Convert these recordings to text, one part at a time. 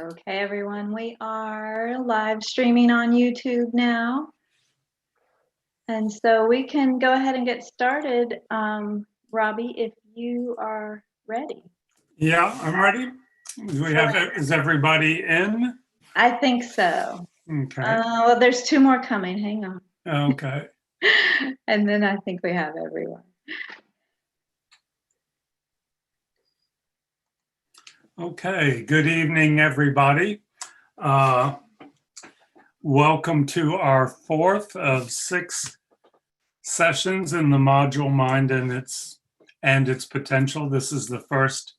Okay, everyone, we are live streaming on YouTube now. And so we can go ahead and get started. Robbie, if you are ready. Yeah, I'm ready. Is everybody in? I think so. Okay. Well, there's two more coming. Hang on. Okay. And then I think we have everyone. Okay, good evening, everybody. Welcome to our fourth of 6 sessions in the module Mind and its Potential. This is the first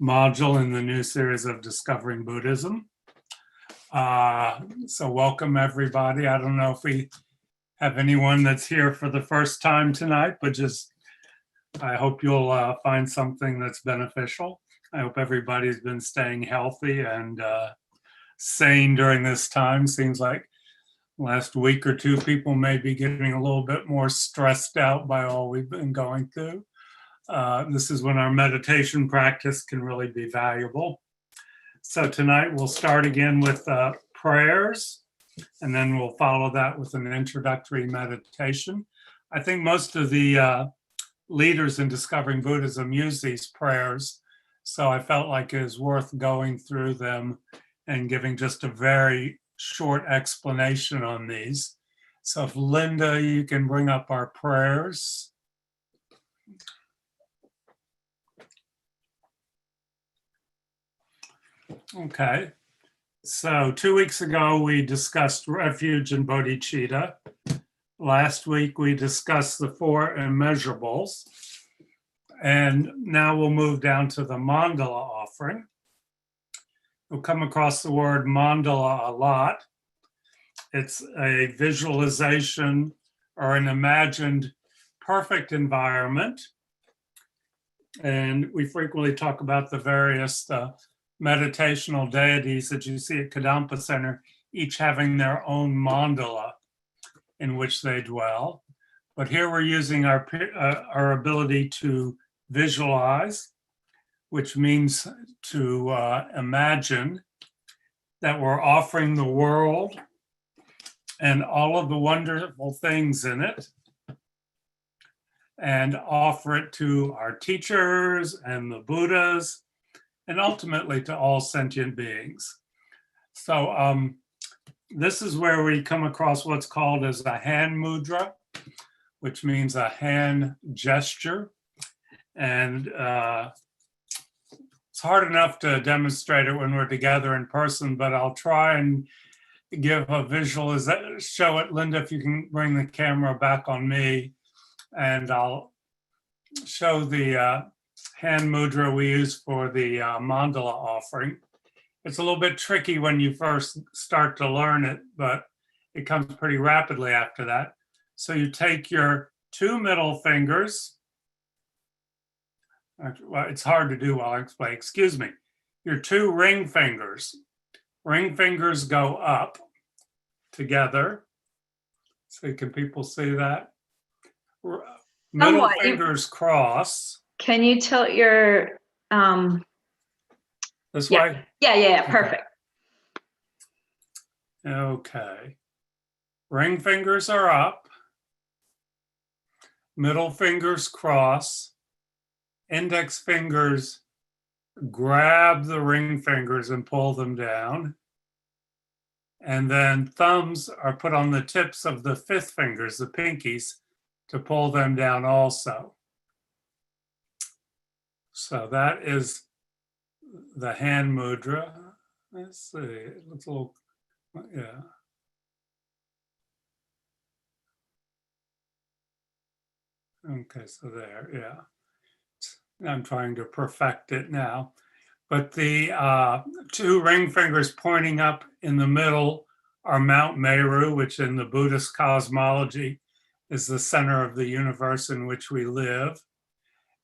module in the new series of Discovering Buddhism. So welcome, everybody. I don't know if we have anyone that's here for the first time tonight, but I hope you'll find something that's beneficial. I hope everybody's been staying healthy and sane during this time. Seems like last week or two, people may be getting a little bit more stressed out by all we've been going through. This is when our meditation practice can really be valuable. So tonight we'll start again with prayers, and then we'll follow that with an introductory meditation. I think most of the leaders in Discovering Buddhism use these prayers, so I felt like it was worth going through them and giving just a very short explanation on these. So if Linda, you can bring up our prayers. Okay, so 2 weeks ago we discussed refuge and bodhicitta. Last week we discussed the 4 immeasurables. And now we'll move down to the Mandala Offering. You'll come across the word mandala a lot. It's a visualization or an imagined perfect environment. And we frequently talk about the various meditational deities that you see at Kadampa Center, each having their own mandala in which they dwell. But here we're using our ability to visualize, which means to imagine that we're offering the world and all of the wonderful things in it, and offer it to our teachers and the Buddhas, and ultimately to all sentient beings. So this is where we come across what's called as a hand mudra, which means a hand gesture. And it's hard enough to demonstrate it when we're together in person, but I'll try and give a visualization, show it. Linda, if you can bring the camera back on me, and I'll show the hand mudra we use for the Mandala Offering. It's a little bit tricky when you first start to learn it, but it comes pretty rapidly after that. So you take your 2 middle fingers. Well, it's hard to do while I explain. Excuse me. Your 2 ring fingers. Ring fingers go up together. So can people see that? Middle fingers cross. Can you tilt your this way? Yeah, perfect. Okay. Ring fingers are up. Middle fingers cross. Index fingers grab the ring fingers and pull them down. And then thumbs are put on the tips of the 5th fingers, the pinkies, to pull them down also. So that is the hand mudra. Let's see, it looks a little, yeah. Okay, so there, yeah. I'm trying to perfect it now. But the 2 ring fingers pointing up in the middle are Mount Meru, which in the Buddhist cosmology is the center of the universe in which we live.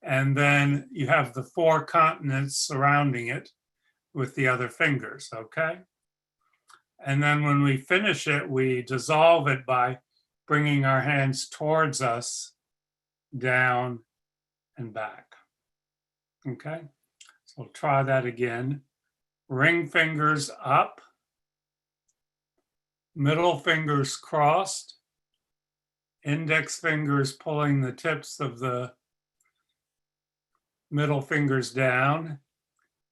And then you have the 4 continents surrounding it with the other fingers, okay? And then when we finish it, we dissolve it by bringing our hands towards us, down and back. Okay, so we'll try that again. ring fingers up, middle fingers crossed, index fingers pulling the tips of the middle fingers down,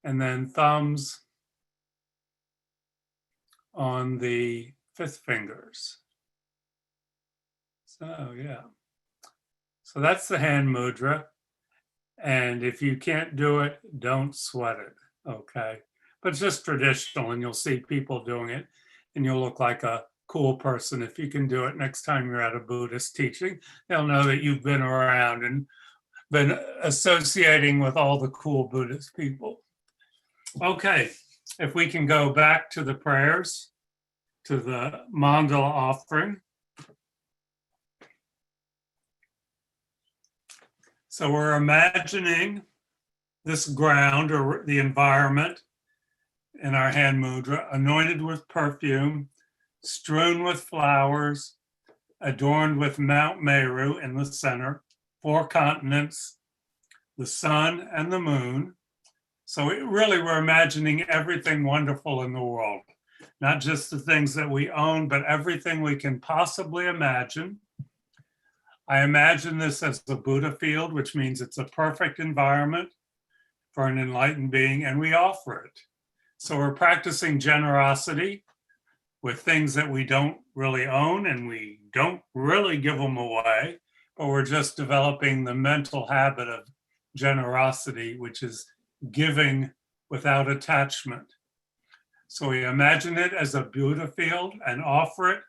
and then thumbs on the fifth fingers. So yeah. So that's the hand mudra. And if you can't do it, don't sweat it, okay? But it's just traditional, and you'll see people doing it, and you'll look like a cool person if you can do it next time you're at a Buddhist teaching. They'll know that you've been around and been associating with all the cool Buddhist people. Okay, if we can go back to the prayers, to the Mandala Offering. So we're imagining this ground or the environment in our hand mudra, anointed with perfume, strewn with flowers, adorned with Mount Meru in the center, 4 continents, the sun and the moon. So we're imagining everything wonderful in the world, not just the things that we own, but everything we can possibly imagine. I imagine this as the Buddha field, which means it's a perfect environment for an enlightened being, and we offer it. So we're practicing generosity with things that we don't really own, and we don't really give them away, but we're just developing the mental habit of generosity, which is giving without attachment. So we imagine it as a Buddha field and offer it.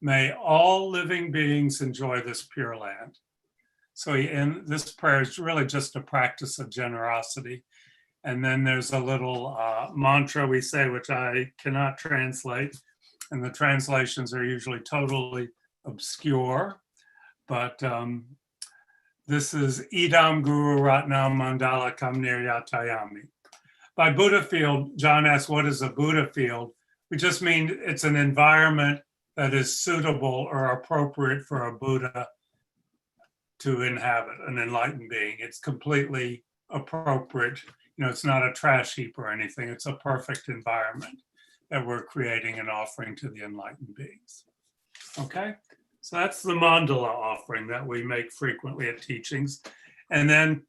May all living beings enjoy this pure land. So in this prayer is really just a practice of generosity. And then there's a little mantra we say, which I cannot translate. And the translations are usually totally obscure. But this is Idam Guru Ratnam Mandala Kam Niryatayami. By Buddha field, John asked, what is a Buddha field? We just mean it's an environment that is suitable or appropriate for a Buddha to inhabit, an enlightened being. It's completely appropriate. You know, it's not a trash heap or anything. It's a perfect environment that we're creating and offering to the enlightened beings. Okay, so that's the Mandala offering that we make frequently at teachings. And then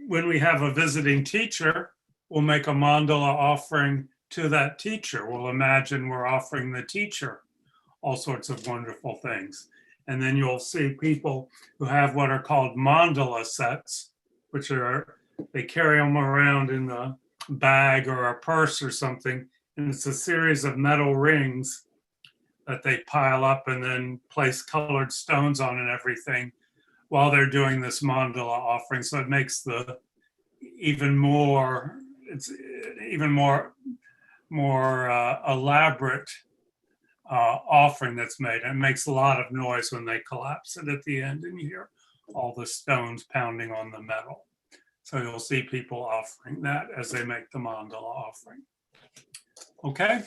when we have a visiting teacher, we'll make a Mandala offering to that teacher. We'll imagine we're offering the teacher all sorts of wonderful things. And then you'll see people who have what are called mandala sets, which are, they carry them around in a bag or a purse or something. And it's a series of metal rings that they pile up and then place colored stones on and everything while they're doing this mandala offering. So it makes the even more, it's even more elaborate offering that's made. And it makes a lot of noise when they collapse it at the end, and you hear all the stones pounding on the metal. So you'll see people offering that as they make the mandala offering. Okay,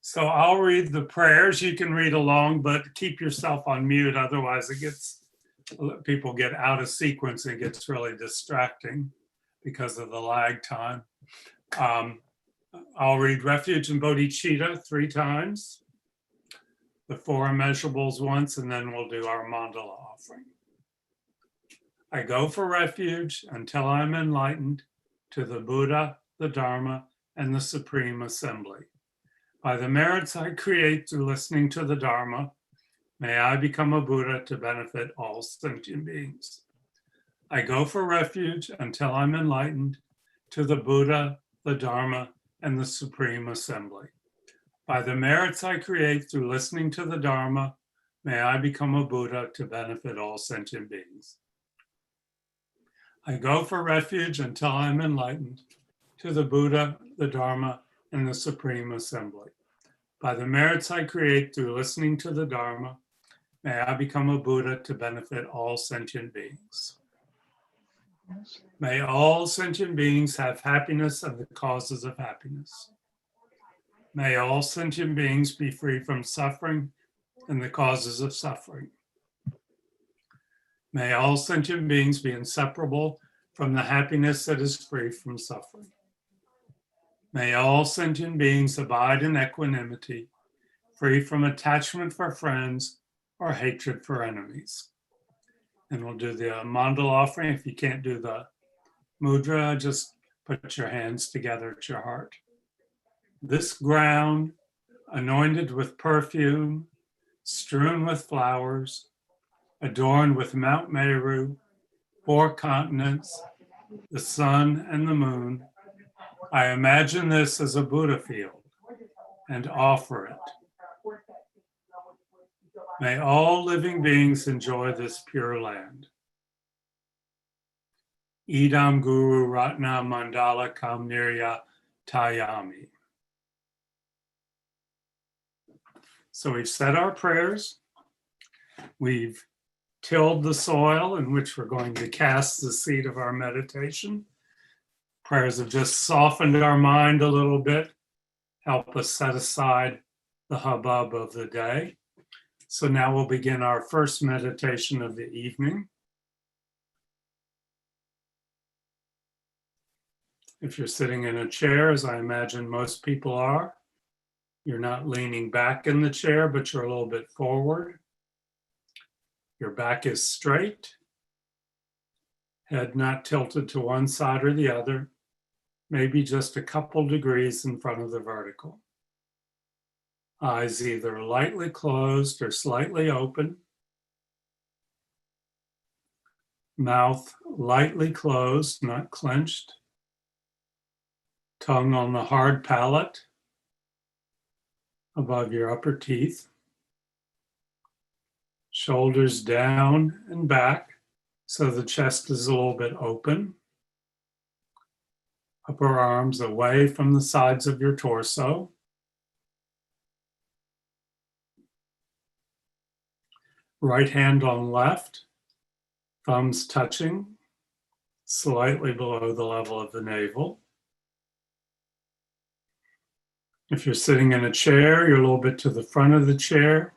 so I'll read the prayers. You can read along, but keep yourself on mute, otherwise people get out of sequence and it gets really distracting because of the lag time. I'll read refuge and bodhicitta 3 times, the 4 immeasurables once, and then we'll do our mandala offering. I go for refuge until I'm enlightened to the Buddha, the Dharma, and the Supreme Assembly. By the merits I create through listening to the Dharma, may I become a Buddha to benefit all sentient beings. I go for refuge until I'm enlightened to the Buddha, the Dharma, and the Supreme Assembly. By the merits I create through listening to the Dharma, may I become a Buddha to benefit all sentient beings. I go for refuge until I'm enlightened to the Buddha, the Dharma, and the Supreme Assembly. By the merits I create through listening to the Dharma, may I become a Buddha to benefit all sentient beings. May all sentient beings have happiness and the causes of happiness. May all sentient beings be free from suffering and the causes of suffering. May all sentient beings be inseparable from the happiness that is free from suffering. May all sentient beings abide in equanimity, free from attachment for friends or hatred for enemies. And we'll do the Mandel Offering. If you can't do the Mudra, just put your hands together at your heart. This ground, anointed with perfume, strewn with flowers, adorned with Mount Meru, 4 continents, the sun and the moon, I imagine this as a Buddha field and offer it. May all living beings enjoy this pure land. Idam Guru Ratna Mandala Kamnirya Tayami. So we've said our prayers. We've tilled the soil in which we're going to cast the seed of our meditation. Prayers have just softened our mind a little bit, help us set aside the hubbub of the day. So now we'll begin our first meditation of the evening. If you're sitting in a chair, as I imagine most people are, you're not leaning back in the chair, but you're a little bit forward. Your back is straight, head not tilted to one side or the other, maybe just a couple degrees in front of the vertical. Eyes either lightly closed or slightly open. Mouth lightly closed, not clenched. Tongue on the hard palate above your upper teeth. Shoulders down and back so the chest is a little bit open. Upper arms away from the sides of your torso. Right hand on left, thumbs touching, slightly below the level of the navel. If you're sitting in a chair, you're a little bit to the front of the chair.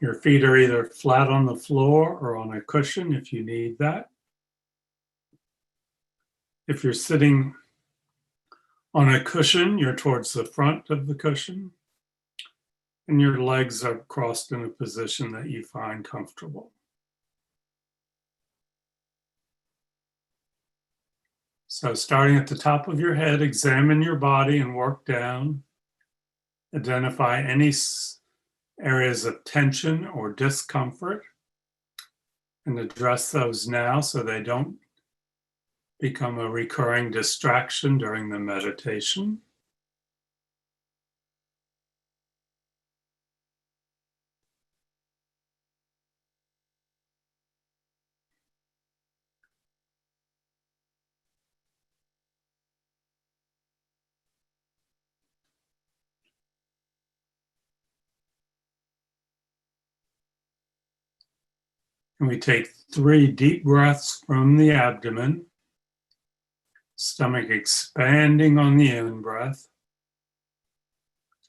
Your feet are either flat on the floor or on a cushion if you need that. If you're sitting on a cushion, you're towards the front of the cushion, and your legs are crossed in a position that you find comfortable. So starting at the top of your head, examine your body and work down. Identify any areas of tension or discomfort and address those now so they don't become a recurring distraction during the meditation. And we take 3 deep breaths from the abdomen, stomach expanding on the in-breath.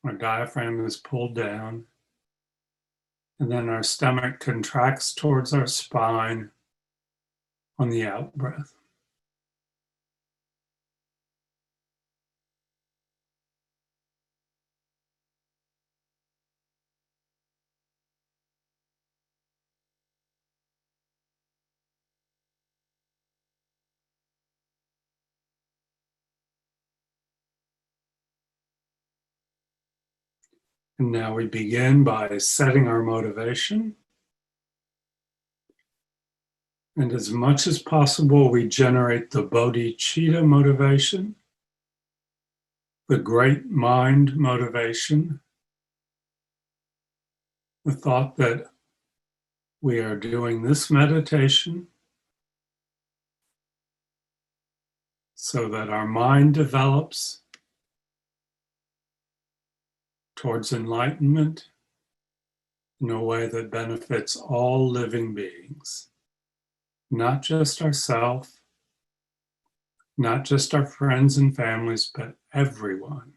Our diaphragm is pulled down. And then our stomach contracts towards our spine on the out-breath. And now we begin by setting our motivation. And as much as possible, we generate the bodhicitta motivation, the great mind motivation, the thought that we are doing this meditation so that our mind develops towards enlightenment in a way that benefits all living beings, not just ourselves, not just our friends and families, but everyone.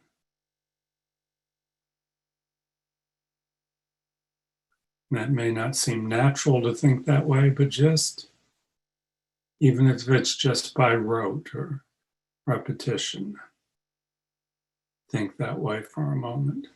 And that may not seem natural to think that way, but just, even if it's just by rote or repetition. think that way for a moment.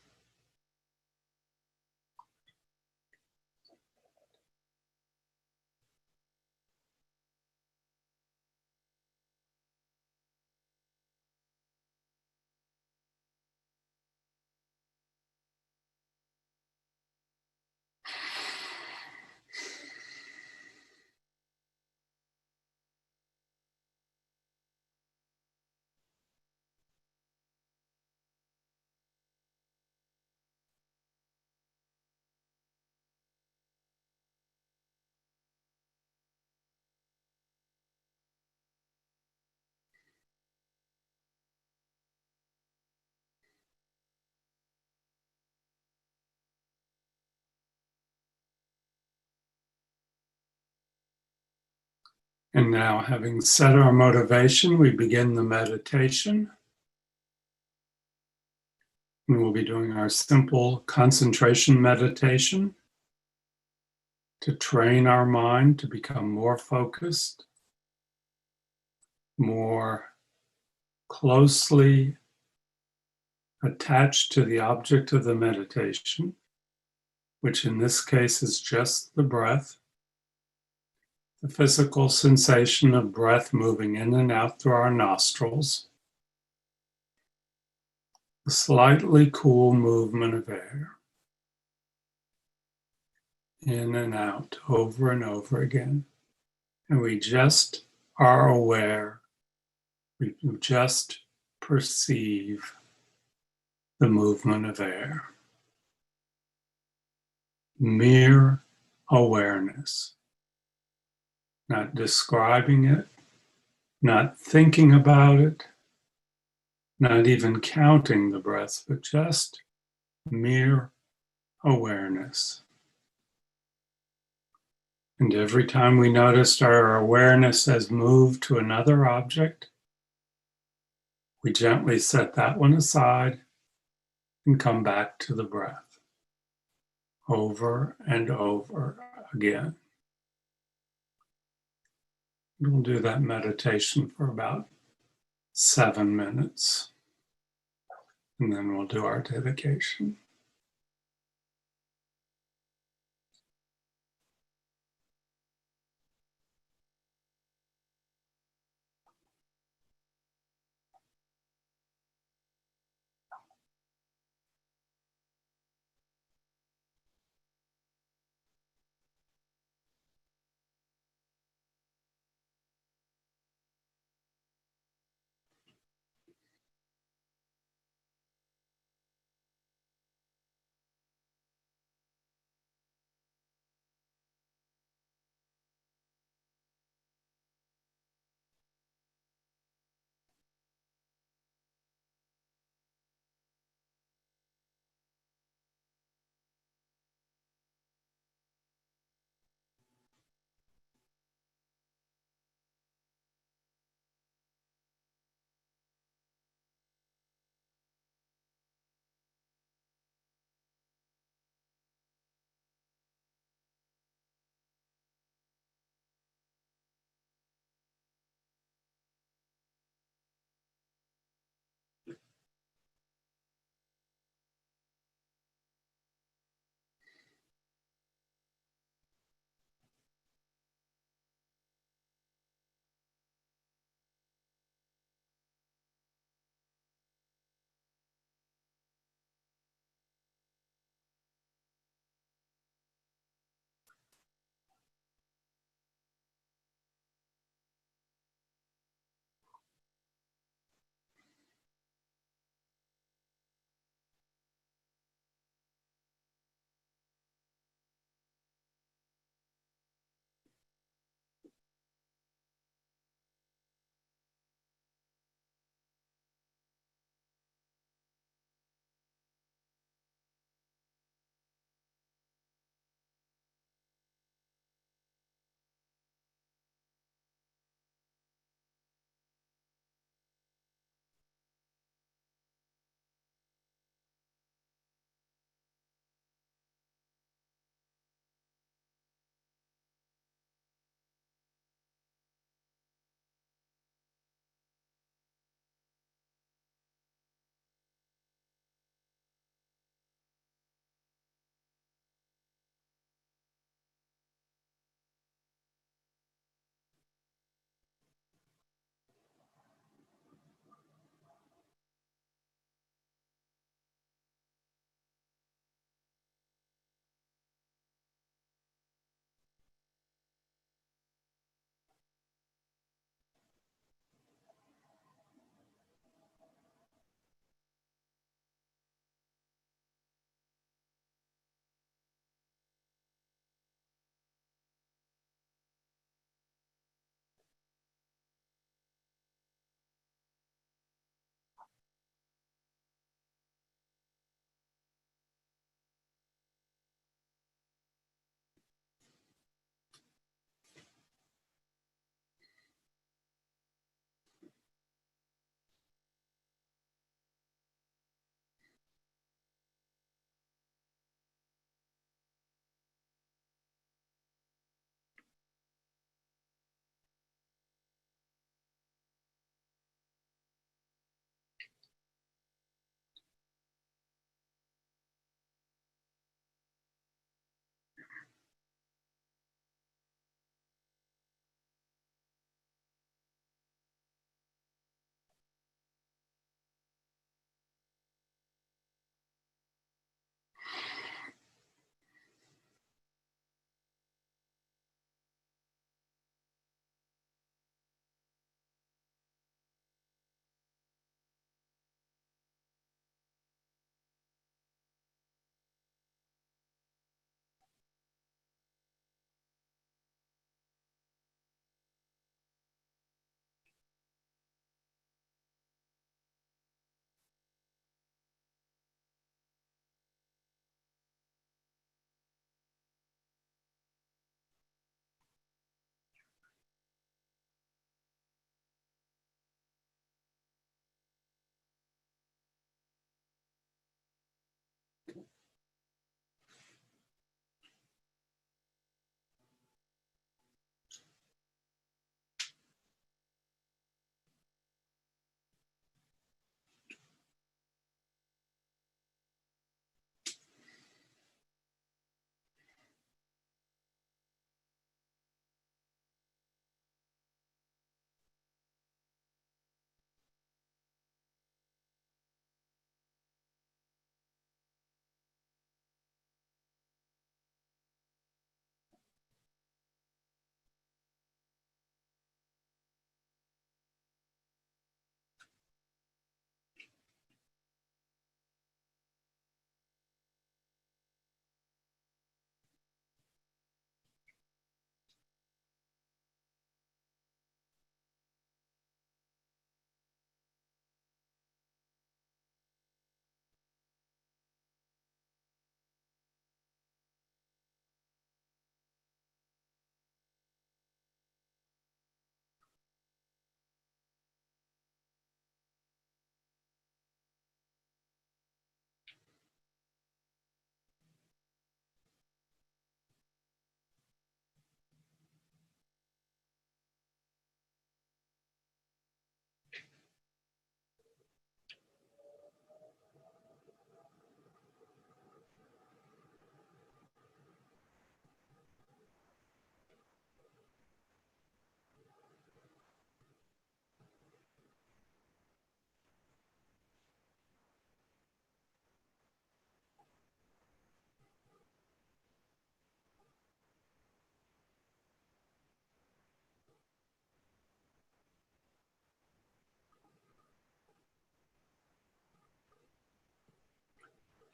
And now, having set our motivation, we begin the meditation. And we'll be doing our simple concentration meditation to train our mind to become more focused, more closely attached to the object of the meditation, which in this case is just the breath. The physical sensation of breath moving in and out through our nostrils, the slightly cool movement of air, in and out over and over again. And we just are aware, we just perceive the movement of air. Mere awareness. Not describing it, not thinking about it, not even counting the breaths, but just mere awareness. And every time we notice our awareness has moved to another object, we gently set that one aside and come back to the breath over and over again. We'll do that meditation for about 7 minutes, and then we'll do our dedication.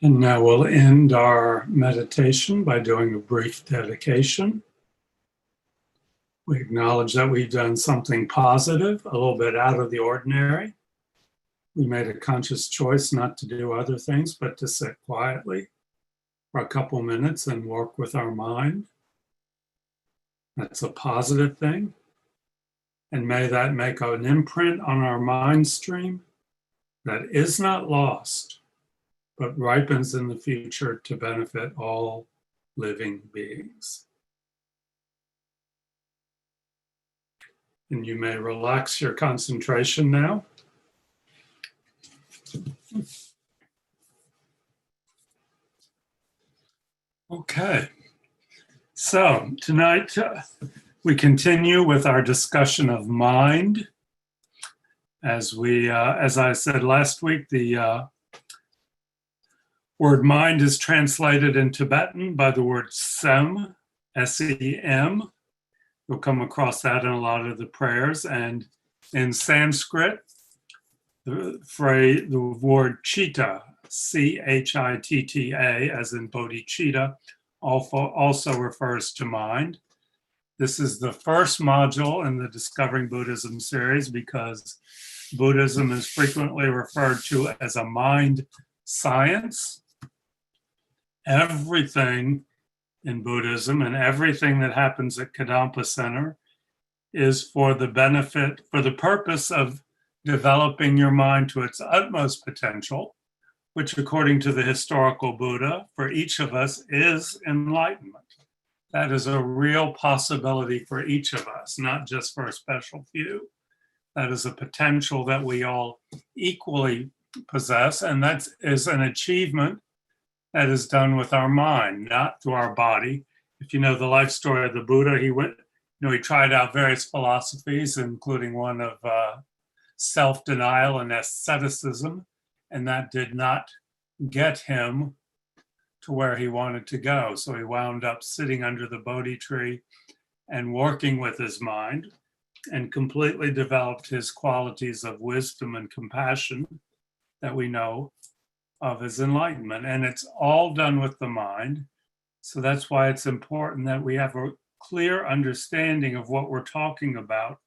And now we'll end our meditation by doing a brief dedication. We acknowledge that we've done something positive, a little bit out of the ordinary. We made a conscious choice not to do other things, but to sit quietly for a couple minutes and work with our mind. That's a positive thing. And may that make an imprint on our mind stream that is not lost, but ripens in the future to benefit all living beings. And you may relax your concentration now. Okay, so tonight we continue with our discussion of mind. As I said last week, the word mind is translated in Tibetan by the word sem, S-E-M. You'll come across that in a lot of the prayers. And in Sanskrit, the word chitta, C-H-I-T-T-A, as in bodhicitta, also refers to mind. This is the first module in the Discovering Buddhism series because Buddhism is frequently referred to as a mind science. Everything in Buddhism and everything that happens at Kadampa Center is for the purpose of developing your mind to its utmost potential, which according to the historical Buddha, for each of us is enlightenment. That is a real possibility for each of us, not just for a special few. That is a potential that we all equally possess, and that is an achievement that is done with our mind, not through our body. If you know the life story of the Buddha, he tried out various philosophies, including one of self-denial and asceticism, and that did not get him to where he wanted to go. So he wound up sitting under the Bodhi tree and working with his mind and completely developed his qualities of wisdom and compassion that we know of his enlightenment. And it's all done with the mind. So that's why it's important that we have a clear understanding of what we're talking about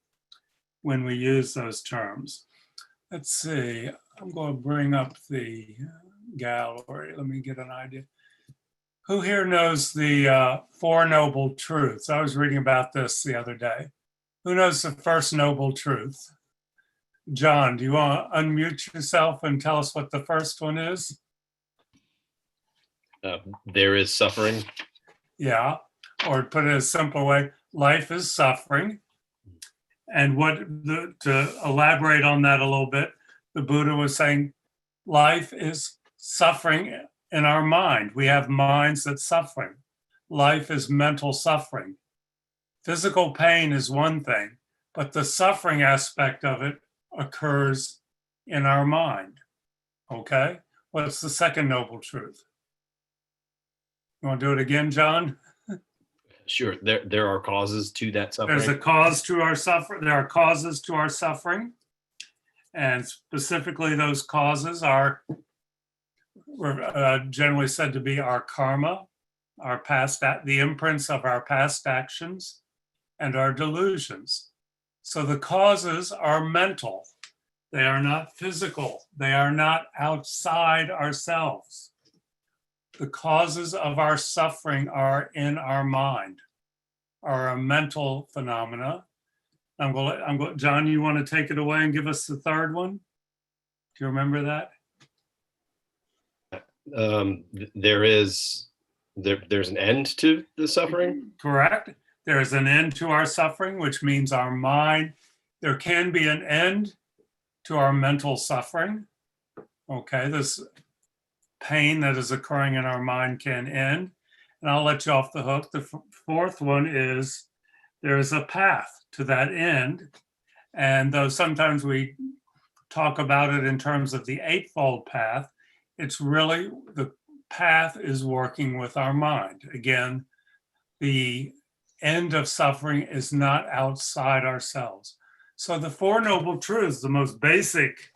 when we use those terms. Let's see, I'm going to bring up the gallery. Let me get an idea. Who here knows the Four Noble Truths? I was reading about this the other day. Who knows the first noble truth? John, do you want to unmute yourself and tell us what the first one is? There is suffering. Yeah, or put it in a simple way, life is suffering. And to elaborate on that a little bit, the Buddha was saying life is suffering in our mind. We have minds that's suffering. Life is mental suffering. Physical pain is one thing, but the suffering aspect of it occurs in our mind. Okay? What's the second noble truth? You want to do it again, John? Sure. There are causes to that suffering. There's a cause to our suffering. There are causes to our suffering. And specifically, those causes are generally said to be our karma, the imprints of our past actions, and our delusions. So the causes are mental. They are not physical. They are not outside ourselves. The causes of our suffering are in our mind, are a mental phenomena. John, you want to take it away and give us the third one? Do you remember that? There's an end to the suffering. Correct. There is an end to our suffering, which means our mind. There can be an end to our mental suffering. Okay, this pain that is occurring in our mind can end. And I'll let you off the hook. The fourth one is there is a path to that end. And though sometimes we talk about it in terms of the Eightfold Path, it's really the path is working with our mind. Again, the end of suffering is not outside ourselves. So the Four Noble Truths, the most basic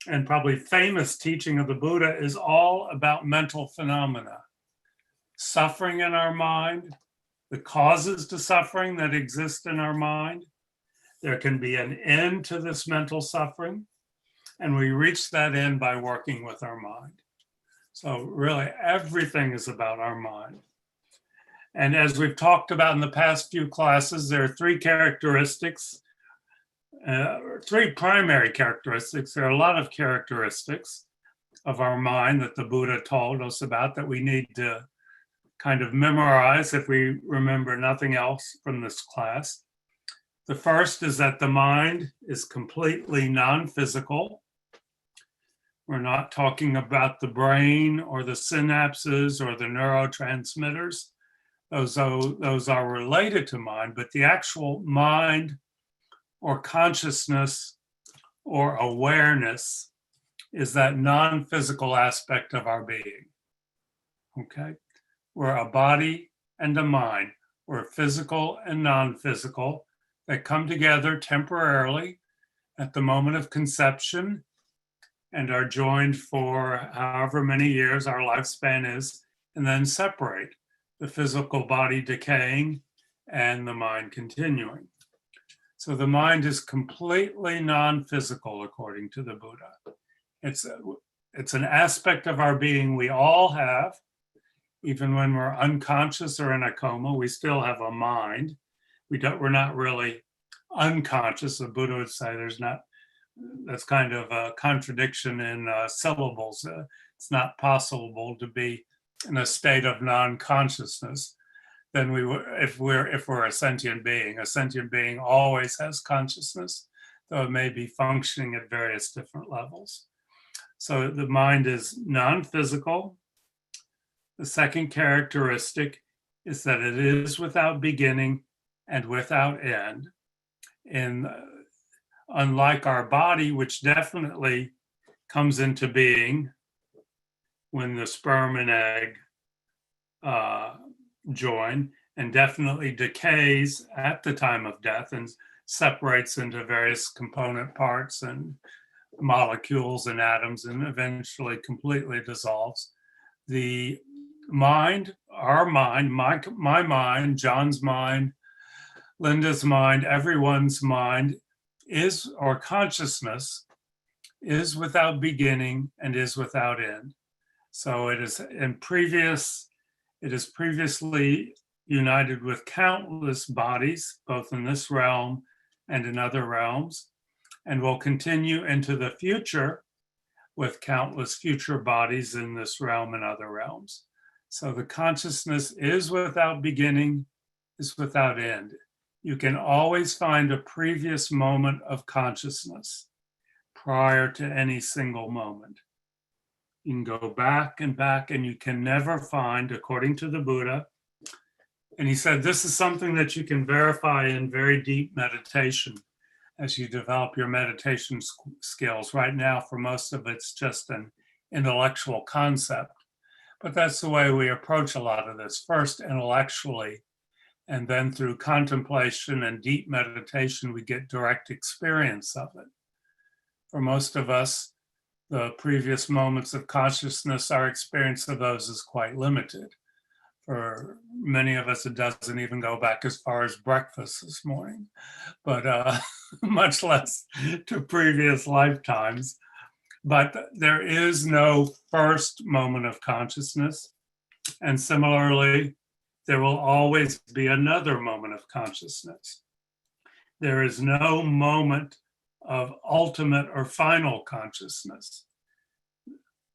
and probably famous teaching of the Buddha is all about mental phenomena. Suffering in our mind, the causes to suffering that exist in our mind. There can be an end to this mental suffering, and we reach that end by working with our mind. So really everything is about our mind. And as we've talked about in the past few classes, there are three characteristics, three primary characteristics. There are a lot of characteristics of our mind that the Buddha told us about that we need to kind of memorize if we remember nothing else from this class. The first is that the mind is completely non-physical. We're not talking about the brain or the synapses or the neurotransmitters. Those are related to mind, but the actual mind or consciousness or awareness is that non-physical aspect of our being. Okay? We're a body and a mind. We're physical and non-physical that come together temporarily at the moment of conception and are joined for however many years our lifespan is, and then separate, the physical body decaying and the mind continuing. So the mind is completely non-physical, according to the Buddha. It's an aspect of our being we all have. Even when we're unconscious or in a coma, we still have a mind. We're not really unconscious. The Buddha would say that's kind of a contradiction in syllables. It's not possible to be in a state of non-consciousness. Then if we're a sentient being always has consciousness, though it may be functioning at various different levels. So the mind is non-physical. The second characteristic is that it is without beginning and without end. And unlike our body, which definitely comes into being when the sperm and egg join, and definitely decays at the time of death and separates into various component parts and molecules and atoms and eventually completely dissolves. The mind, our mind, my mind, John's mind, Linda's mind, everyone's mind is, or consciousness is without beginning and is without end. So it is previously united with countless bodies, both in this realm and in other realms, and will continue into the future with countless future bodies in this realm and other realms. So the consciousness is without beginning, is without end. You can always find a previous moment of consciousness prior to any single moment. You can go back, and you can never find, according to the Buddha, and he said this is something that you can verify in very deep meditation as you develop your meditation skills. Right now, for most of it's just an intellectual concept, but that's the way we approach a lot of this. First intellectually, and then through contemplation and deep meditation, we get direct experience of it. For most of us, the previous moments of consciousness, our experience of those is quite limited. For many of us, it doesn't even go back as far as breakfast this morning, but much less to previous lifetimes. But there is no first moment of consciousness. And similarly, there will always be another moment of consciousness. There is no moment of ultimate or final consciousness.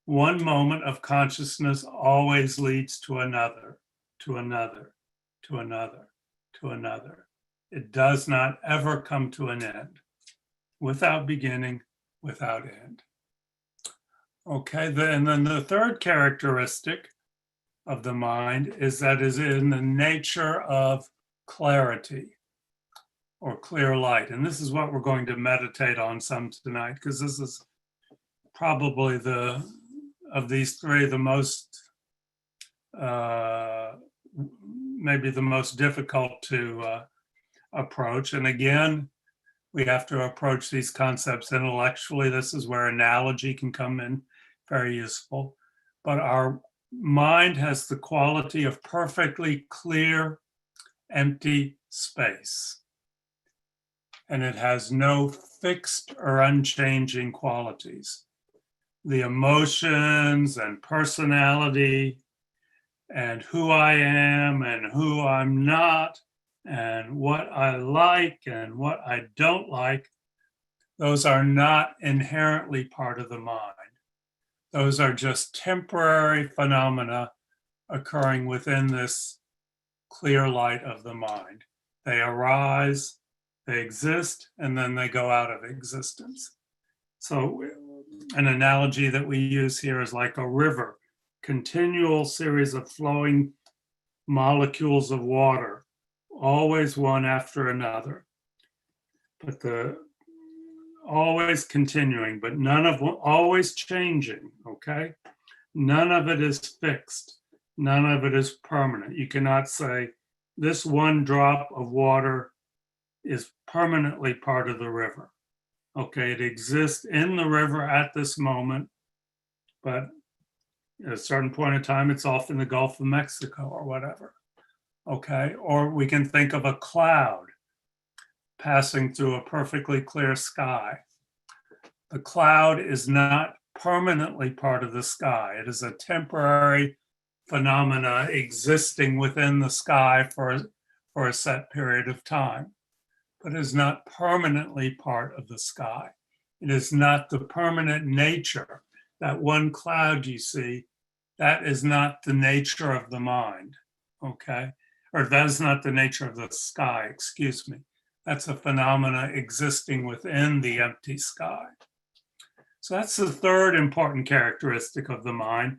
One moment of consciousness always leads to another, to another, to another, to another. It does not ever come to an end, without beginning, without end. Okay, and then the third characteristic of the mind is that is in the nature of clarity or clear light. And this is what we're going to meditate on some tonight, because this is probably of these three, the most, maybe the most difficult to approach. And again, we have to approach these concepts intellectually. This is where analogy can come in very useful. But our mind has the quality of perfectly clear, empty space. And it has no fixed or unchanging qualities. The emotions and personality and who I am and who I'm not and what I like and what I don't like, those are not inherently part of the mind. Those are just temporary phenomena occurring within this clear light of the mind. They arise, they exist, and then they go out of existence. So an analogy that we use here is like a river, continual series of flowing molecules of water, always one after another, but always continuing, but none of always changing, okay? None of it is fixed. None of it is permanent. You cannot say this one drop of water is permanently part of the river. Okay, it exists in the river at this moment, but at a certain point in time, it's off in the Gulf of Mexico or whatever. Okay, or we can think of a cloud passing through a perfectly clear sky. The cloud is not permanently part of the sky. It is a temporary phenomena existing within the sky for a set period of time, but is not permanently part of the sky. It is not the permanent nature. That one cloud you see, that is not the nature of the mind, okay? Or that is not the nature of the sky, excuse me. That's a phenomena existing within the empty sky. So that's the third important characteristic of the mind.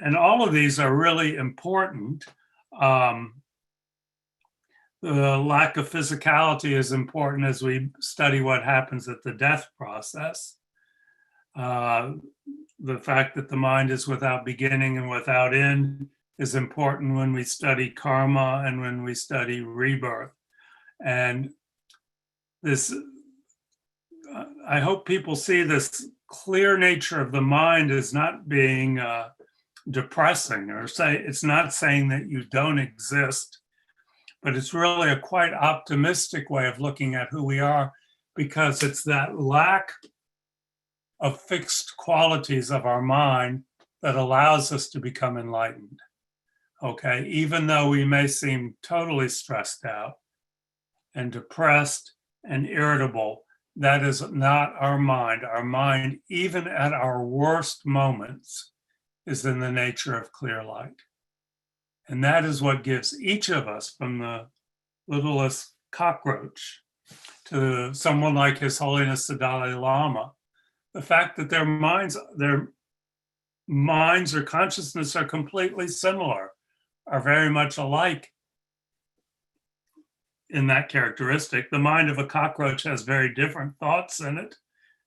And all of these are really important. The lack of physicality is important as we study what happens at the death process. The fact that the mind is without beginning and without end is important when we study karma and when we study rebirth. And this, I hope people see this clear nature of the mind as not being depressing, or say it's not saying that you don't exist, but it's really a quite optimistic way of looking at who we are, because it's that lack of fixed qualities of our mind that allows us to become enlightened. Okay, even though we may seem totally stressed out and depressed and irritable, that is not our mind. Our mind, even at our worst moments, is in the nature of clear light. And that is what gives each of us, from the littlest cockroach to someone like His Holiness the Dalai Lama, the fact that their minds or consciousness are completely similar, are very much alike in that characteristic. The mind of a cockroach has very different thoughts in it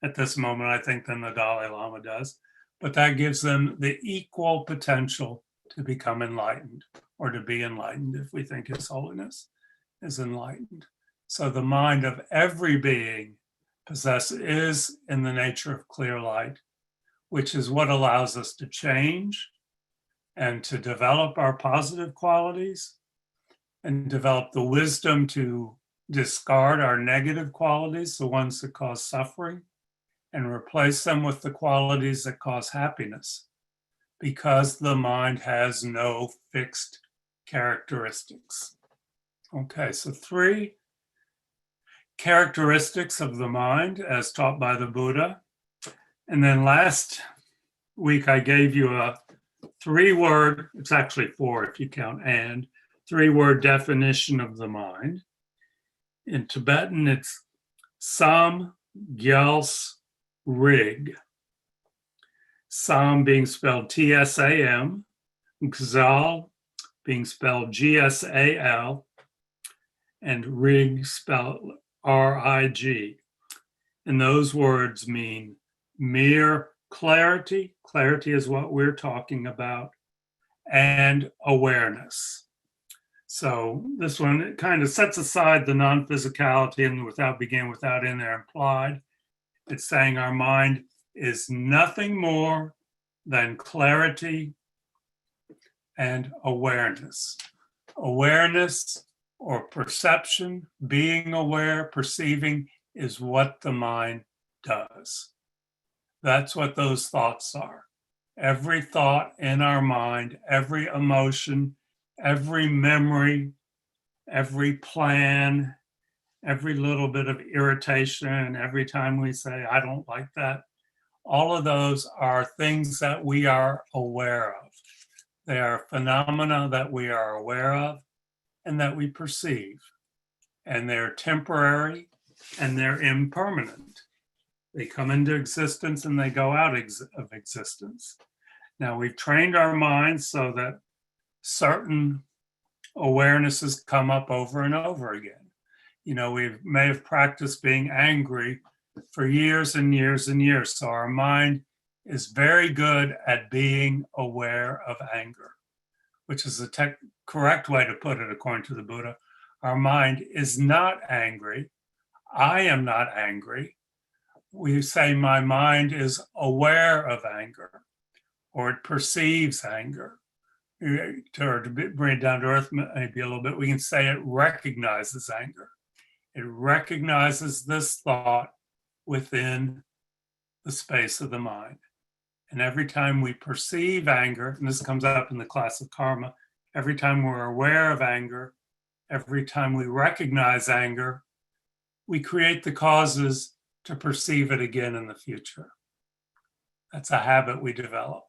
at this moment, I think, than the Dalai Lama does, but that gives them the equal potential to become enlightened, or to be enlightened if we think His Holiness is enlightened. So the mind of every being is in the nature of clear light, which is what allows us to change and to develop our positive qualities and develop the wisdom to discard our negative qualities, the ones that cause suffering, and replace them with the qualities that cause happiness, because the mind has no fixed characteristics. Okay, so 3 characteristics of the mind as taught by the Buddha. And then last week I gave you a 3-word, it's actually 4 if you count and, 3-word definition of the mind. In Tibetan, it's Sam Gyals Rig. Sam being spelled T-S-A-M, Gzal being spelled G-S-A-L, and Rig spelled R-I-G. And those words mean mere clarity. Clarity is what we're talking about, and awareness. So this one, it kind of sets aside the non-physicality and without begin, without in there implied. It's saying our mind is nothing more than clarity and awareness. Awareness or perception, being aware, perceiving is what the mind does. That's what those thoughts are. Every thought in our mind, every emotion, every memory, every plan, every little bit of irritation, every time we say, I don't like that, all of those are things that we are aware of. They are phenomena that we are aware of and that we perceive. And they're temporary and they're impermanent. They come into existence and they go out of existence. Now, we've trained our minds so that certain awarenesses come up over and over again. You know, we may have practiced being angry for years and years and years. So our mind is very good at being aware of anger, which is the correct way to put it according to the Buddha. Our mind is not angry. I am not angry. We say my mind is aware of anger, or it perceives anger. To bring it down to earth maybe a little bit, we can say it recognizes anger. It recognizes this thought within the space of the mind. And every time we perceive anger, and this comes up in the class of karma, every time we're aware of anger, every time we recognize anger, we create the causes to perceive it again in the future. That's a habit we develop.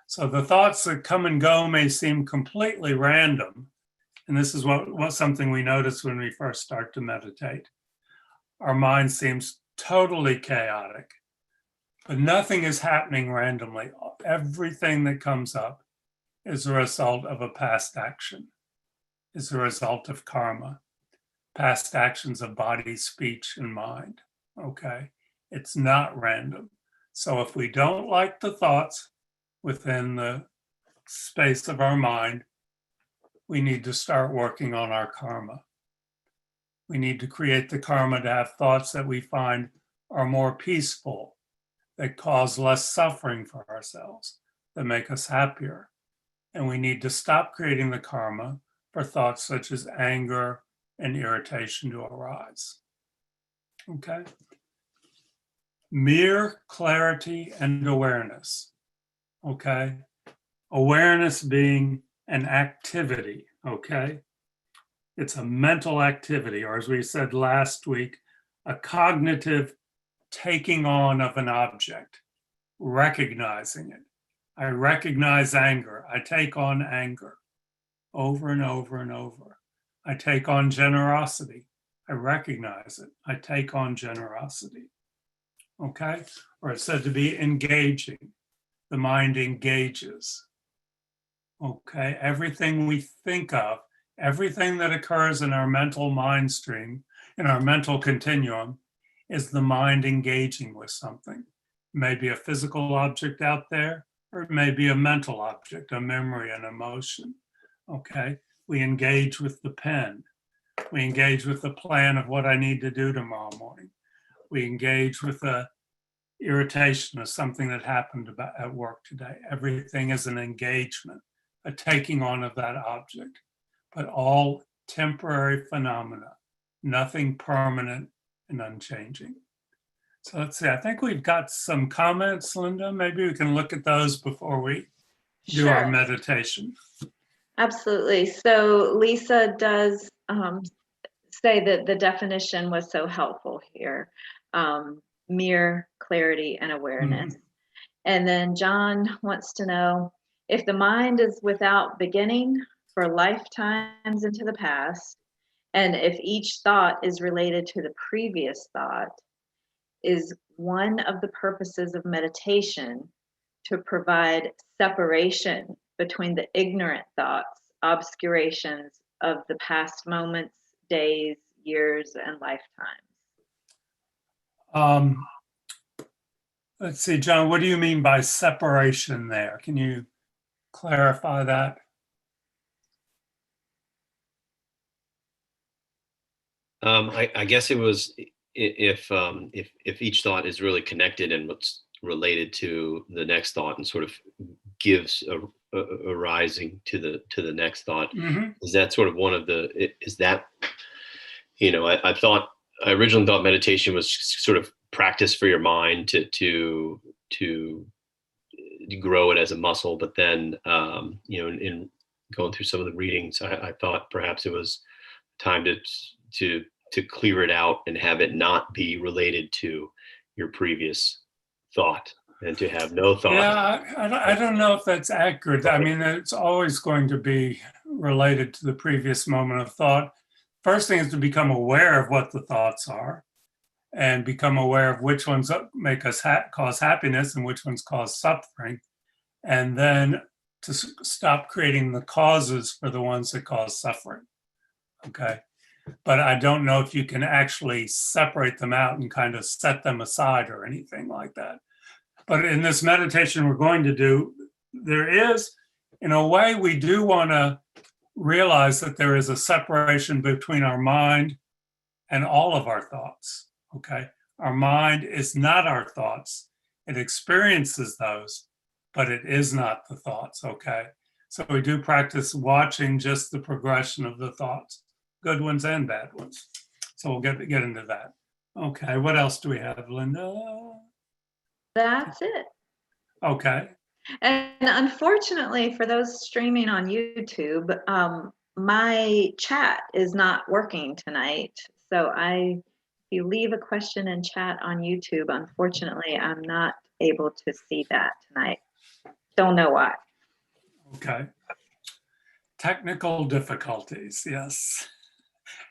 So the thoughts that come and go may seem completely random. And this is what something we notice when we first start to meditate. Our mind seems totally chaotic, but nothing is happening randomly. Everything that comes up is a result of a past action, is a result of karma, past actions of body, speech, and mind. Okay? It's not random. So if we don't like the thoughts within the space of our mind, we need to start working on our karma. We need to create the karma to have thoughts that we find are more peaceful, that cause less suffering for ourselves, that make us happier. And we need to stop creating the karma for thoughts such as anger and irritation to arise. Okay? Mere clarity and awareness. Okay? Awareness being an activity, okay? It's a mental activity, or as we said last week, a cognitive taking on of an object, recognizing it. I recognize anger. I take on anger over and over and over. I take on generosity. I recognize it. I take on generosity. Okay? Or it's said to be engaging. The mind engages. Okay, everything we think of, everything that occurs in our mental mind stream, in our mental continuum, is the mind engaging with something. Maybe a physical object out there, or it may be a mental object, a memory, an emotion. Okay, we engage with the pen. We engage with the plan of what I need to do tomorrow morning. We engage with the irritation of something that happened at work today. Everything is an engagement, a taking on of that object, but all temporary phenomena, nothing permanent and unchanging. So let's see, I think we've got some comments, Linda. Maybe we can look at those before we do our meditation. Absolutely. So Lisa does say that the definition was so helpful here. Mere clarity and awareness. Mm-hmm. And then John wants to know, if the mind is without beginning for lifetimes into the past, and if each thought is related to the previous thought, is one of the purposes of meditation to provide separation between the ignorant thoughts, obscurations of the past moments, days, years, and lifetimes? Let's see, John, what do you mean by separation there? Can you clarify that? I guess it was if each thought is really connected and what's related to the next thought and sort of gives a rising to the next thought. Mhm. Is that sort of one of the? Is that I originally thought meditation was sort of practice for your mind to grow it as a muscle, but then in going through some of the readings, I thought perhaps it was time to clear it out and have it not be related to your previous thought and to have no thought. Yeah, I don't know if that's accurate. I mean, it's always going to be related to the previous moment of thought. First thing is to become aware of what the thoughts are and become aware of which ones make us cause happiness and which ones cause suffering. And then to stop creating the causes for the ones that cause suffering. Okay. But I don't know if you can actually separate them out and kind of set them aside or anything like that. But in this meditation we're going to do, there is, in a way, we do want to realize that there is a separation between our mind and all of our thoughts. Okay. Our mind is not our thoughts. It experiences those, but it is not the thoughts. Okay. So we do practice watching just the progression of the thoughts, good ones and bad ones. So we'll get into that. Okay. What else do we have, Linda? That's it. Okay. And unfortunately, for those streaming on YouTube, my chat is not working tonight. So if you leave a question in chat on YouTube, unfortunately, I'm not able to see that tonight. Don't know why. Okay. Technical difficulties, yes.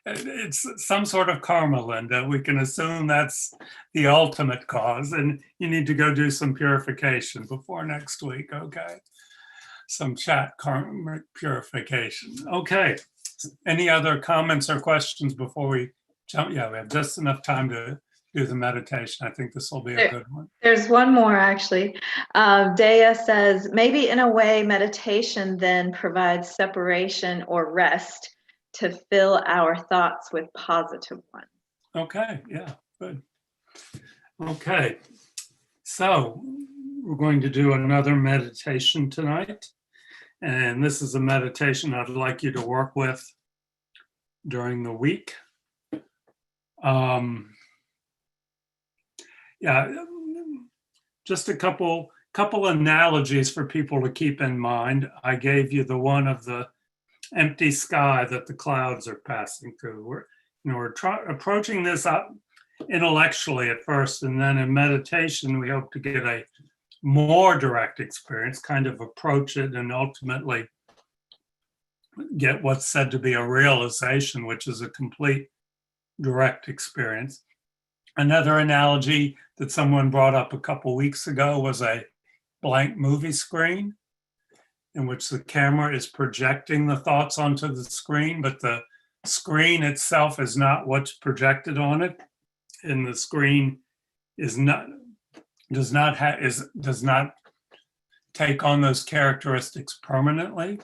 It's some sort of karma, Linda. We can assume that's the ultimate cause, and you need to go do some purification before next week, okay? Some chat karmic purification. Okay. Any other comments or questions before we jump? Yeah, we have just enough time to do the meditation. I think this will be a good one. There's one more, actually. Dea says, maybe in a way, meditation then provides separation or rest to fill our thoughts with positive ones. Okay, yeah, good. Okay, so we're going to do another meditation tonight. And this is a meditation I'd like you to work with during the week. Yeah, just a couple analogies for people to keep in mind. I gave you the one of the empty sky that the clouds are passing through. We're approaching this up intellectually at first, and then in meditation we hope to get a more direct experience, kind of approach it and ultimately get what's said to be a realization, which is a complete direct experience. Another analogy that someone brought up a couple weeks ago was a blank movie screen in which the camera is projecting the thoughts onto the screen, but the screen itself is not what's projected on it, and the screen does not take on those characteristics permanently.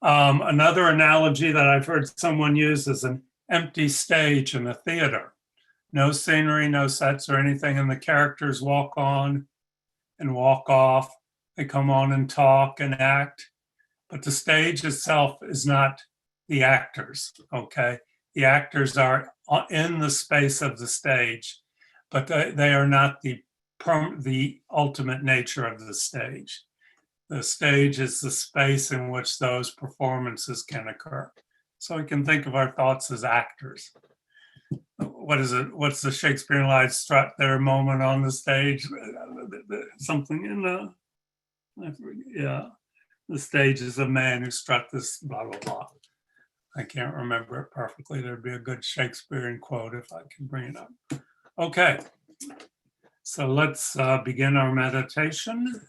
Another analogy that I've heard someone use is an empty stage in a theater. No scenery, no sets or anything, and the characters walk on and walk off. They come on and talk and act, but the stage itself is not the actors, okay? The actors are in the space of the stage, but they are not the ultimate nature of the stage. The stage is the space in which those performances can occur. So we can think of our thoughts as actors. What is it? What's the Shakespearean line? Strut their moment on the stage. Something in the, yeah. The stage is a man who strut this blah, blah, blah. I can't remember it perfectly. There'd be a good Shakespearean quote if I can bring it up. Okay, so let's begin our meditation.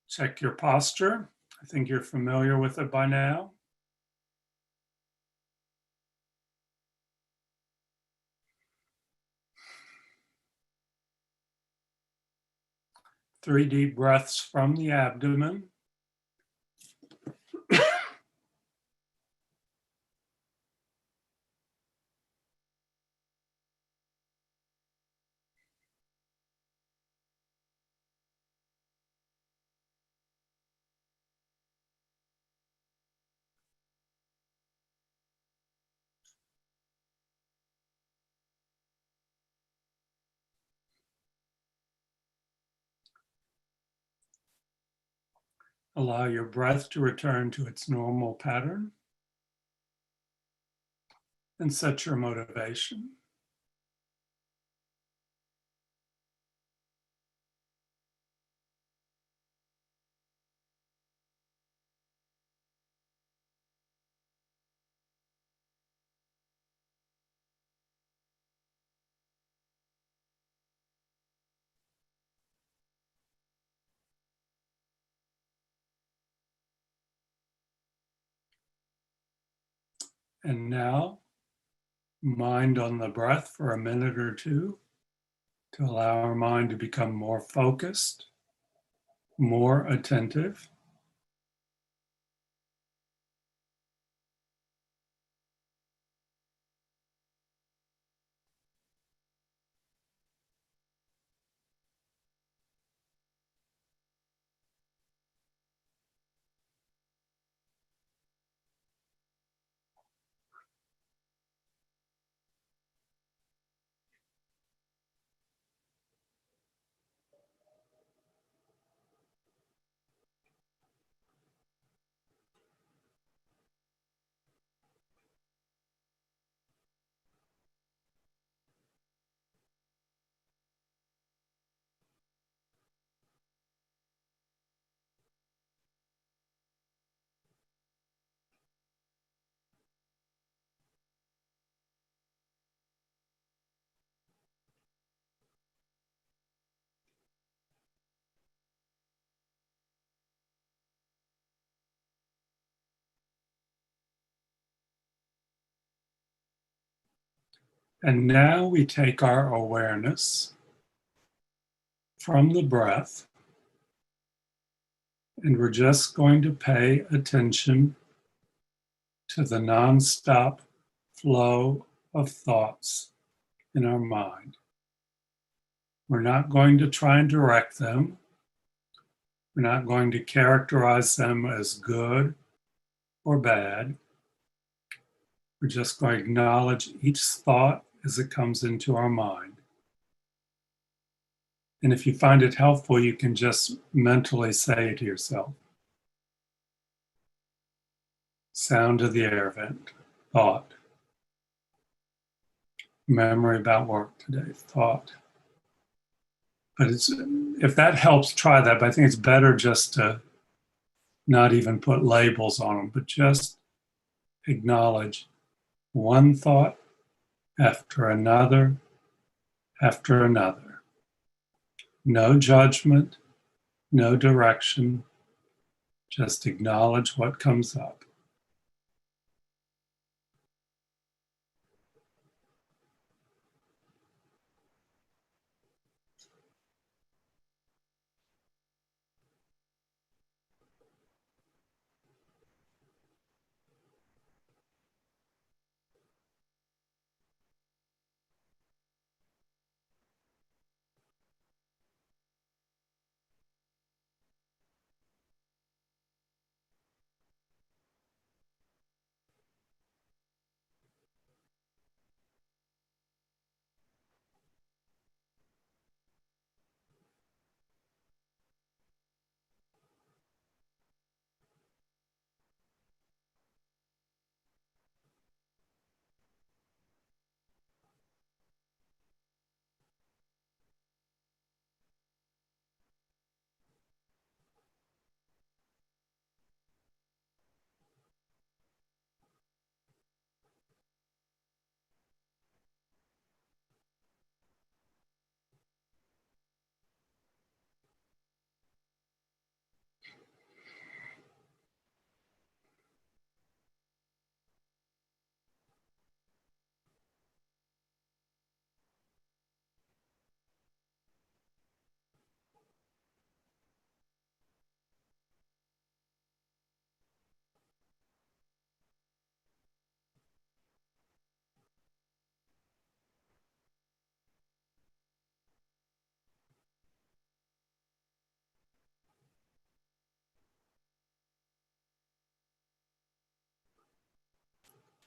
Check your posture. I think you're familiar with it by now. Three deep breaths from the abdomen. Allow your breath to return to its normal pattern and set your motivation. And now, mind on the breath for a minute or two to allow our mind to become more focused, more attentive. And now we take our awareness from the breath, and we're just going to pay attention to the nonstop flow of thoughts in our mind. We're not going to try and direct them. We're not going to characterize them as good or bad. We're just going to acknowledge each thought as it comes into our mind. And if you find it helpful, you can just mentally say to yourself, sound of the air vent, thought. Memory about work today, thought. But if that helps, try that. But I think it's better just to not even put labels on them, but just acknowledge one thought after another, after another. No judgment, no direction, just acknowledge what comes up.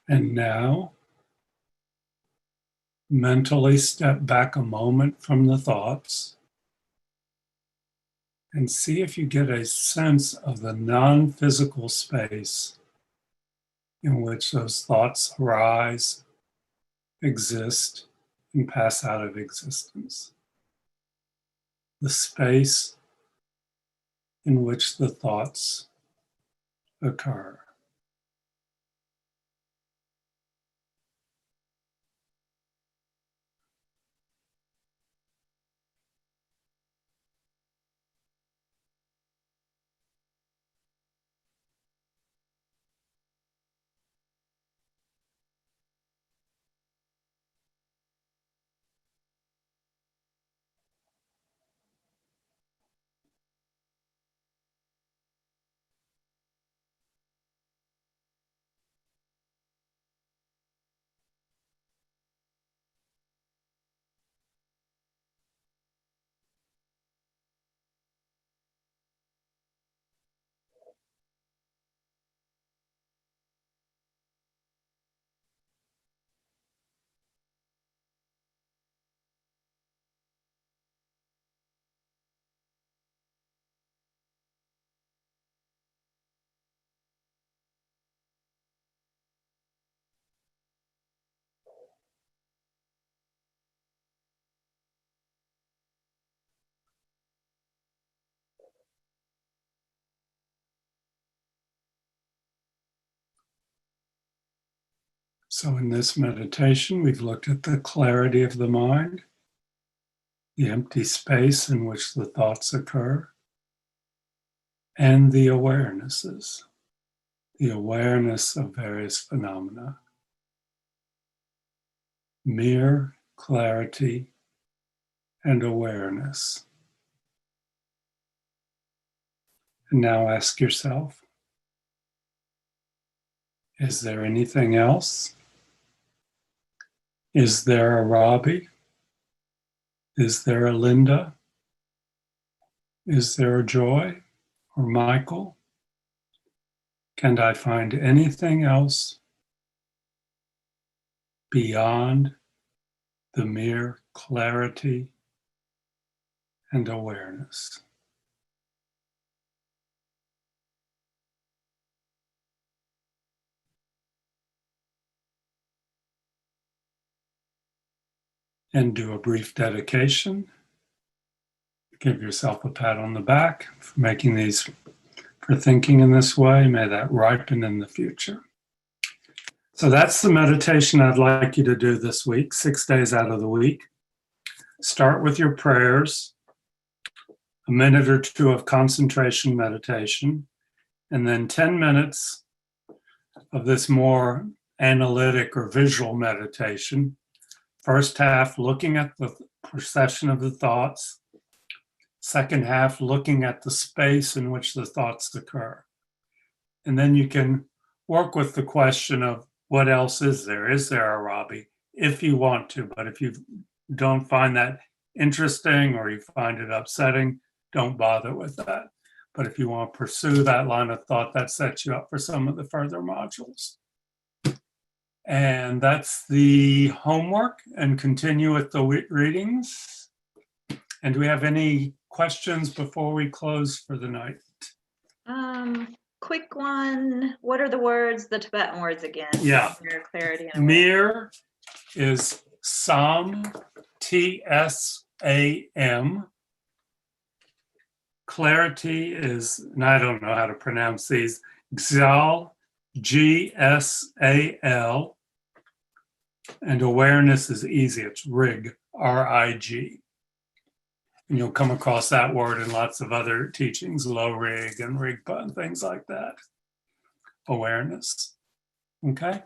And now, mentally step back a moment from the thoughts and see if you get a sense of the non-physical space in which those thoughts arise, exist, and pass out of existence. The space in which the thoughts occur. So in this meditation, we've looked at the clarity of the mind, the empty space in which the thoughts occur, and the awarenesses, the awareness of various phenomena. Mere clarity and awareness. And now ask yourself, is there anything else? Is there a Robbie? Is there a Linda? Is there a Joy or Michael? Can I find anything else beyond the mere clarity and awareness? And do a brief dedication. Give yourself a pat on the back for making these, for thinking in this way. May that ripen in the future. So that's the meditation I'd like you to do this week, 6 days out of the week. Start with your prayers, a minute or two of concentration meditation, and then 10 minutes of this more analytic or visual meditation. First half, looking at the procession of the thoughts. Second half, looking at the space in which the thoughts occur. And then you can work with the question of what else is there? Is there a Robbie? If you want to, but if you don't find that interesting or you find it upsetting, don't bother with that. But if you want to pursue that line of thought, that sets you up for some of the further modules. And that's the homework, and continue with the readings. And do we have any questions before we close for the night? Quick one. What are the words, the Tibetan words again? Yeah. Mere clarity and Mir is Sam, T-S-A-M. Clarity is, and I don't know how to pronounce these, Gzal, G-S-A-L, and awareness is easy. It's Rig, R-I-G. And you'll come across that word in lots of other teachings, low rig and rigpa and things like that. Awareness. Okay?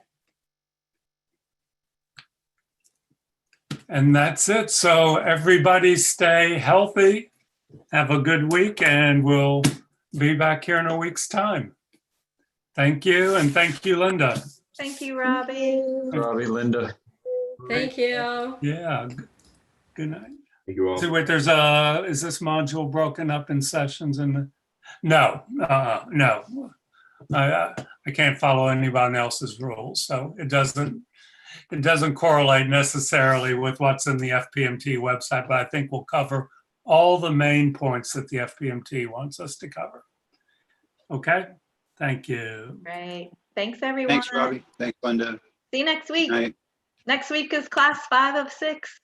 And that's it. So everybody stay healthy, have a good week, and we'll be back here in a week's time. Thank you, and thank you, Linda. Thank you, Robbie. Robbie, Linda. Thank you. Yeah, good night. Thank you all. So wait, is this module broken up in sessions? No. I can't follow anybody else's rules, so it doesn't correlate necessarily with what's in the FPMT website, but I think we'll cover all the main points that the FPMT wants us to cover. Okay, thank you. Great. Thanks, everyone. Thanks, Robbie. Thanks, Linda. See you next week. Night. Next week is class 5 of 6.